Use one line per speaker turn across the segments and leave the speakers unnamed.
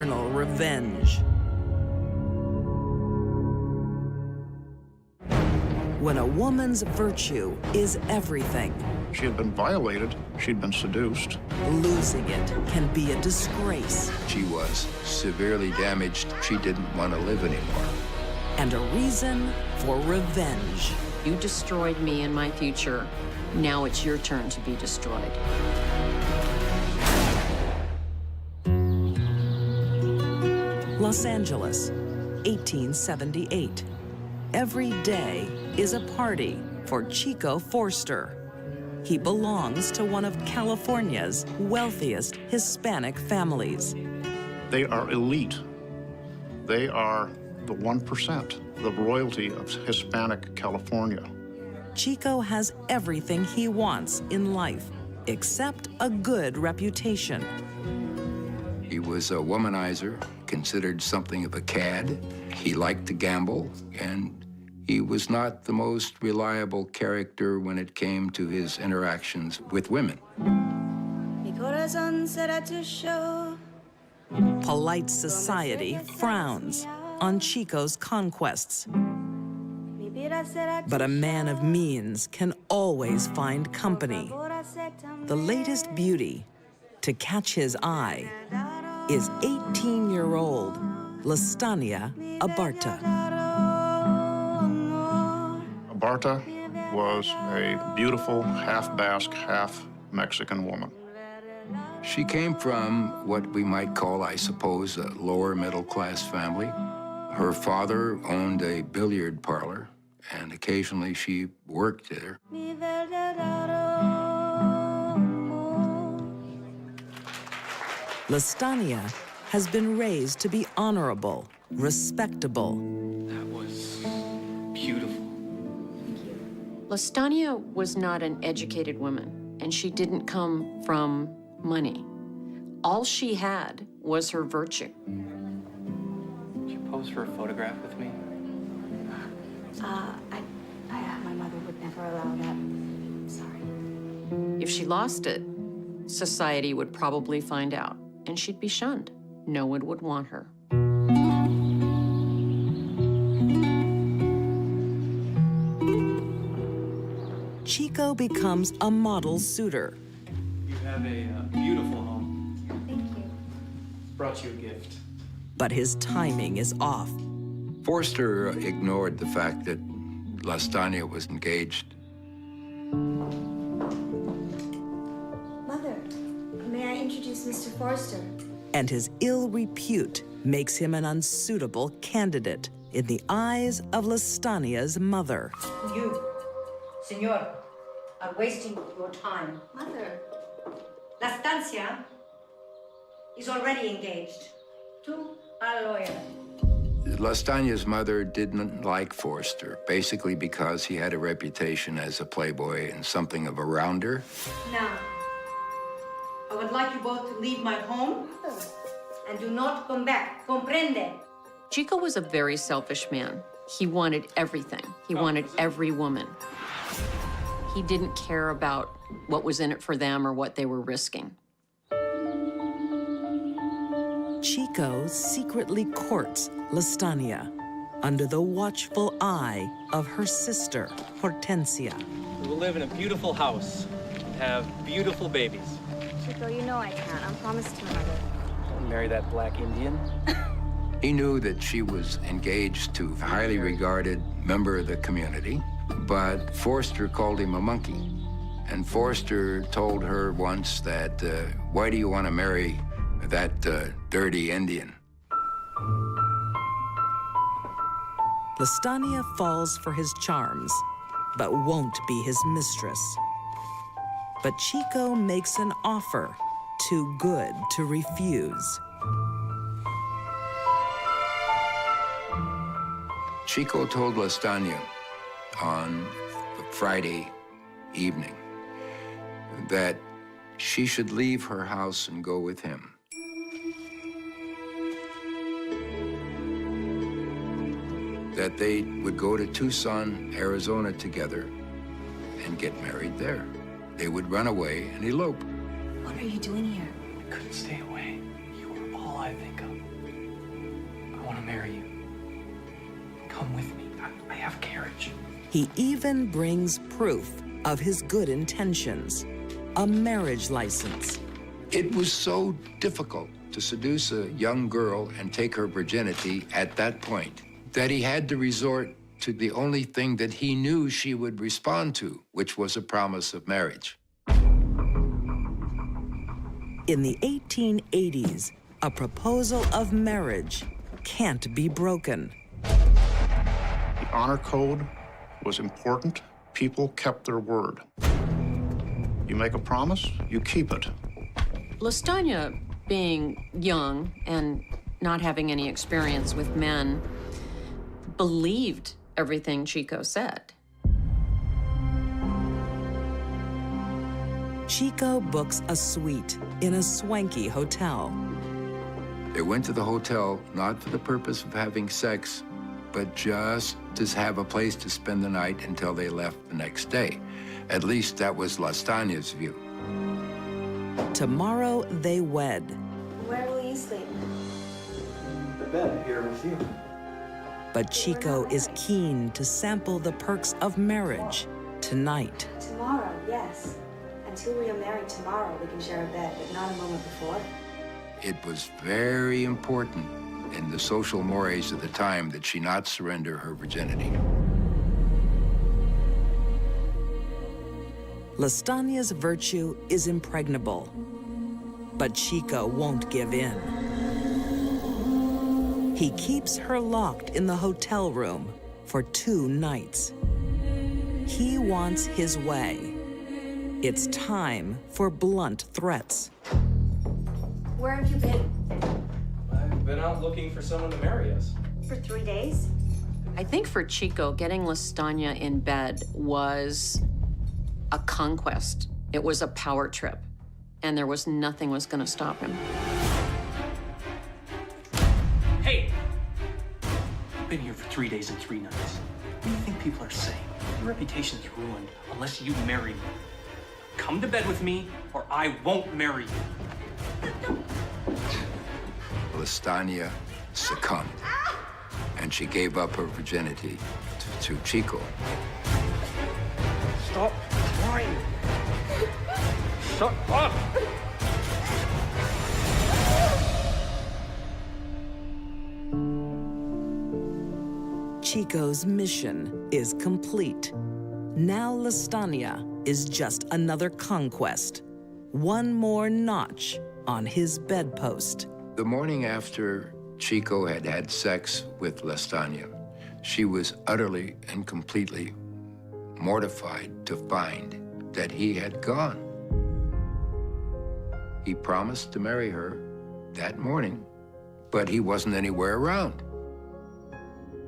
Revenge. When a woman's virtue is everything,
she had been violated, she'd been seduced.
losing it can be a disgrace.
She was severely damaged. She didn't want to live anymore.
And a reason for revenge.
You destroyed me and my future. Now it's your turn to be destroyed.
Los Angeles, 1878. Every day is a party for Chico Forster. He belongs to one of California's wealthiest Hispanic families.
They are elite. They are the 1%, the royalty of Hispanic California.
Chico has everything he wants in life, except a good reputation.
He was a womanizer, considered something of a cad. He liked to gamble, and he was not the most reliable character when it came to his interactions with women.
Polite society frowns on Chico's conquests. But a man of means can always find company. The latest beauty to catch his eye is 18-year-old Lestania Abarta.
Abarta was a beautiful, half-Basque, half-Mexican woman.
She came from what we might call, I suppose, a lower middle-class family. Her father owned a billiard parlor, and occasionally she worked there.
Lestania has been raised to be honorable, respectable.
That was beautiful.
Lestania was not an educated woman, and she didn't come from money. All she had was her virtue.
Could you pose for a photograph with me?
My mother would never allow that. Sorry.
If she lost it, society would probably find out, and she'd be shunned. No one would want her.
Chico becomes a model suitor.
You have a beautiful home.
Thank you.
Brought you a gift.
But his timing is off.
Forster ignored the fact that Lestania was engaged.
Mother, may I introduce Mr. Forster?
And his ill repute makes him an unsuitable candidate in the eyes of Lestania's mother.
You, senor, are wasting your time.
Mother.
La Stancia is already engaged to a lawyer.
Lestania's mother didn't like Forster, basically because he had a reputation as a playboy and something of a rounder.
Now, I would like you both to leave my home and do not come back. Comprende?
Chico was a very selfish man. He wanted everything. He wanted every woman. He didn't care about what was in it for them or what they were risking.
Chico secretly courts Lestania under the watchful eye of her sister, Hortensia.
We will live in a beautiful house and have beautiful babies.
Chico, you know I can't. I'm promised to my mother.
Don't marry that black Indian.
He knew that she was engaged to a highly regarded member of the community, but Forster called him a monkey. And Forster told her once that, why do you want to marry that dirty Indian?
Lestania falls for his charms, but won't be his mistress. But Chico makes an offer too good to refuse.
Chico told Lestania on Friday evening that she should leave her house and go with him. That they would go to Tucson, Arizona together and get married there. They would run away and elope.
What are you doing here?
I couldn't stay away. You were all I think of. Come with me. I have carriage.
He even brings proof of his good intentions, a marriage license.
It was so difficult to seduce a young girl and take her virginity at that point that he had to resort to the only thing that he knew she would respond to, which was a promise of marriage.
In the 1880s, a proposal of marriage can't be broken.
The honor code was important. People kept their word. You make a promise, you keep it.
Lestania, being young and not having any experience with men, believed everything Chico said.
Chico books a suite in a swanky hotel.
They went to the hotel not for the purpose of having sex, but just to have a place to spend the night until they left the next day. At least that was Lestania's view.
Tomorrow they wed.
Where will you sleep?
The bed here with you.
But Chico is keen to sample the perks of marriage tonight.
Tomorrow, yes. Until we are married tomorrow, we can share a bed, but not a moment before.
It was very important in the social mores of the time that she not surrender her virginity.
Lestania's virtue is impregnable, but Chico won't give in. He keeps her locked in the hotel room for 2 nights. He wants his way. It's time for blunt threats.
Where have you been?
I've been out looking for someone to marry us.
For 3 days?
I think for Chico, getting Lestania in bed was a conquest. It was a power trip, and there was nothing was going to stop him.
Hey! I've been here for 3 days and 3 nights. What do you think people are saying? Your reputation's ruined unless you marry me. Come to bed with me, or I won't marry you.
Lestania succumbed, and she gave up her virginity to Chico.
Stop crying. Shut up!
Chico's mission is complete. Now Lestania is just another conquest, one more notch on his bedpost.
The morning after Chico had had sex with Lestania, she was utterly and completely mortified to find that he had gone. He promised to marry her that morning, but he wasn't anywhere around.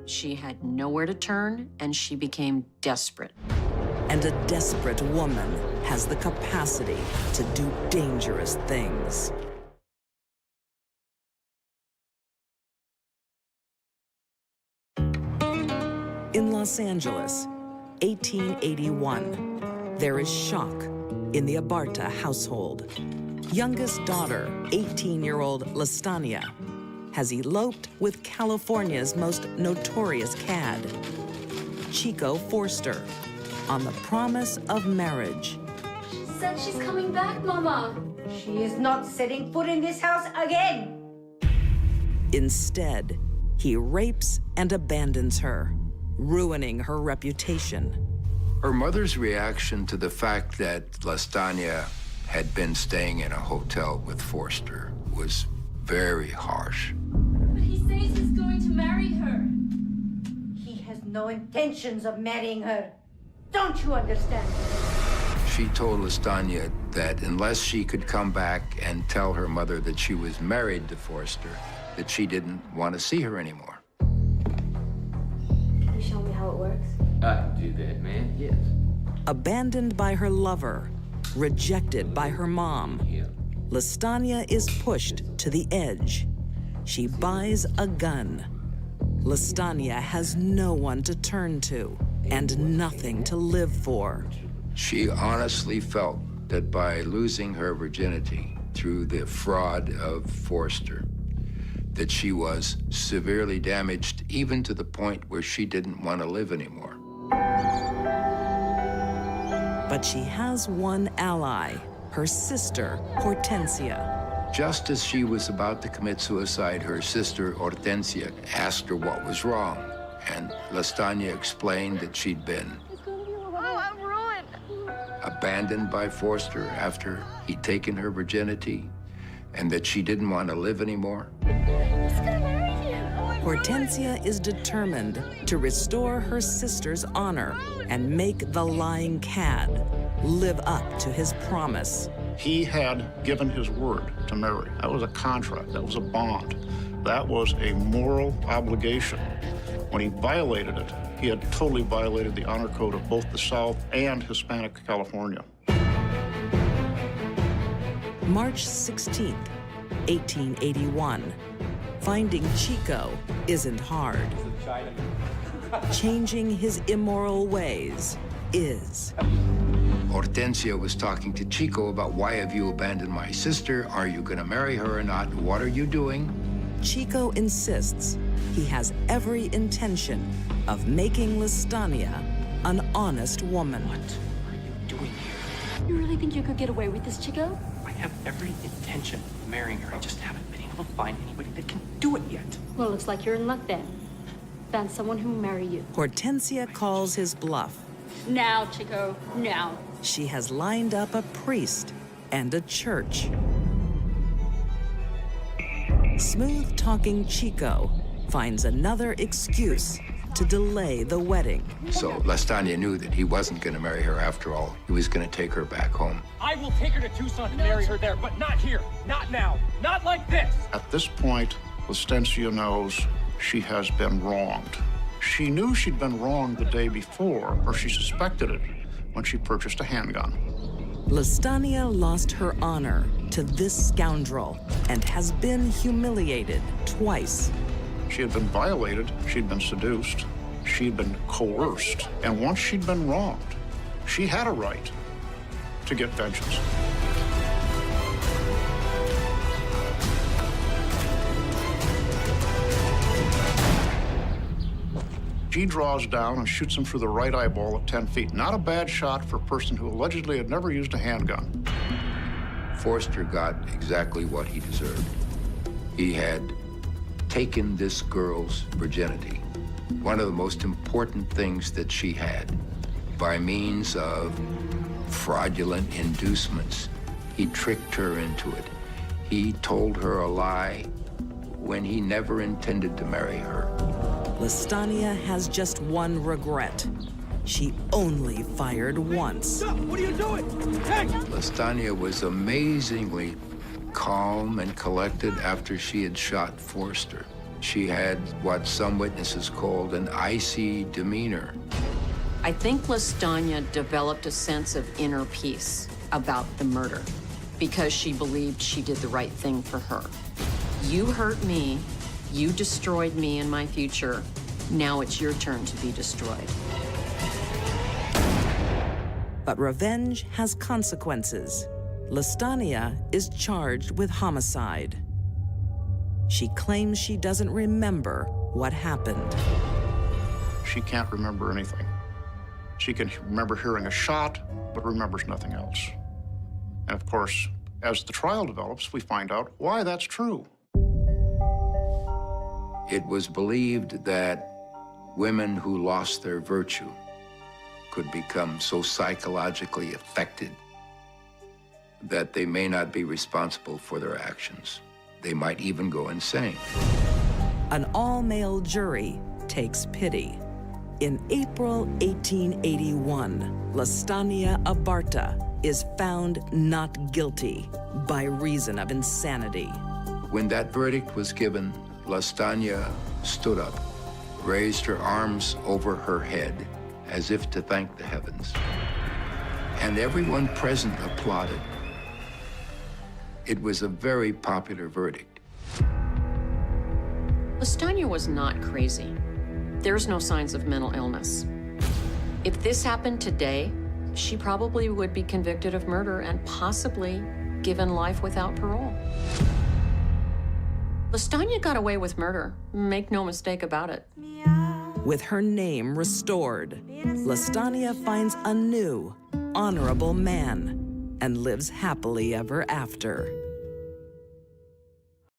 She had nowhere to turn, and she became desperate.
And a desperate woman has the capacity to do dangerous things. In Los Angeles, 1881, there is shock in the Abarta household. Youngest daughter, 18-year-old Lestania, has eloped with California's most notorious cad. Chico forced her on the promise of marriage.
She said she's coming back, Mama.
She is not setting foot in this house again.
Instead, he rapes and abandons her, ruining her reputation.
Her mother's reaction to the fact that Lestania had been staying in a hotel with Forster was very harsh.
But he says he's going to marry her.
He has no intentions of marrying her. Don't you understand?
She told Lestania that unless she could come back and tell her mother that she was married to Forster, that she didn't want to see her anymore.
Can you show me how it works?
I can do that, man, yes.
Abandoned by her lover, rejected by her mom,
Yeah.
Lestania is pushed to the edge. She buys a gun. Lestania has no one to turn to and nothing to live for.
She honestly felt that by losing her virginity through the fraud of Forster, that she was severely damaged, even to the point where she didn't want to live anymore.
But she has one ally, her sister, Hortensia.
Just as she was about to commit suicide, her sister, Hortensia, asked her what was wrong. And Lestania explained that she'd been abandoned by Forster after he'd taken her virginity, and that she didn't want to live anymore.
Hortensia is determined to restore her sister's honor and make the lying cad live up to his promise.
He had given his word to Mary. That was a contract, that was a bond. That was a moral obligation. When he violated it, he had totally violated the honor code of both the South and Hispanic California.
March 16th, 1881. Finding Chico isn't hard. Changing his immoral ways is.
Hortensia was talking to Chico about, why have you abandoned my sister? Are you going to marry her or not? What are you doing?
Chico insists he has every intention of making Lestania an honest woman.
What are you doing here?
You really think you could get away with this, Chico?
I have every intention of marrying her. I just haven't been able to find anybody that can do it yet.
Well, looks like you're in luck then. Found someone who will marry you.
Hortensia calls his bluff.
Now, Chico, now.
She has lined up a priest and a church. Smooth-talking Chico finds another excuse to delay the wedding.
So Lestania knew that he wasn't going to marry her after all. He was going to take her back home.
I will take her to Tucson and marry her there, but not here, not now, not like this.
At this point, Lestania knows she has been wronged. She knew she'd been wronged the day before, or she suspected it, when she purchased a handgun.
Lestania lost her honor to this scoundrel and has been humiliated twice.
She had been violated, she'd been seduced, she'd been coerced, and once she'd been wronged, she had a right to get vengeance. She draws down and shoots him through the right eyeball at 10 feet. Not a bad shot for a person who allegedly had never used a handgun.
Forster got exactly what he deserved. He had taken this girl's virginity, one of the most important things that she had, by means of fraudulent inducements. He tricked her into it. He told her a lie when he never intended to marry her.
Lestania has just one regret. She only fired once.
Stop! What are you doing? Hey!
Lestania was amazingly calm and collected after she had shot Forster. She had what some witnesses called an icy demeanor.
I think Lestania developed a sense of inner peace about the murder because she believed she did the right thing for her. You hurt me, you destroyed me and my future. Now it's your turn to be destroyed.
But revenge has consequences. Lestania is charged with homicide. She claims she doesn't remember what happened.
She can't remember anything. She can remember hearing a shot, but remembers nothing else. And of course, as the trial develops, we find out why that's true.
It was believed that women who lost their virtue could become so psychologically affected that they may not be responsible for their actions. They might even go insane.
An all-male jury takes pity. In April 1881, Lestania Abarta is found not guilty by reason of insanity.
When that verdict was given, Lestania stood up, raised her arms over her head as if to thank the heavens. And everyone present applauded. It was a very popular verdict.
Lestania was not crazy. There's no signs of mental illness. If this happened today, she probably would be convicted of murder and possibly given life without parole. LaStanya got away with murder. Make no mistake about it.
With her name restored, LaStanya finds a new, honorable man and lives happily ever after.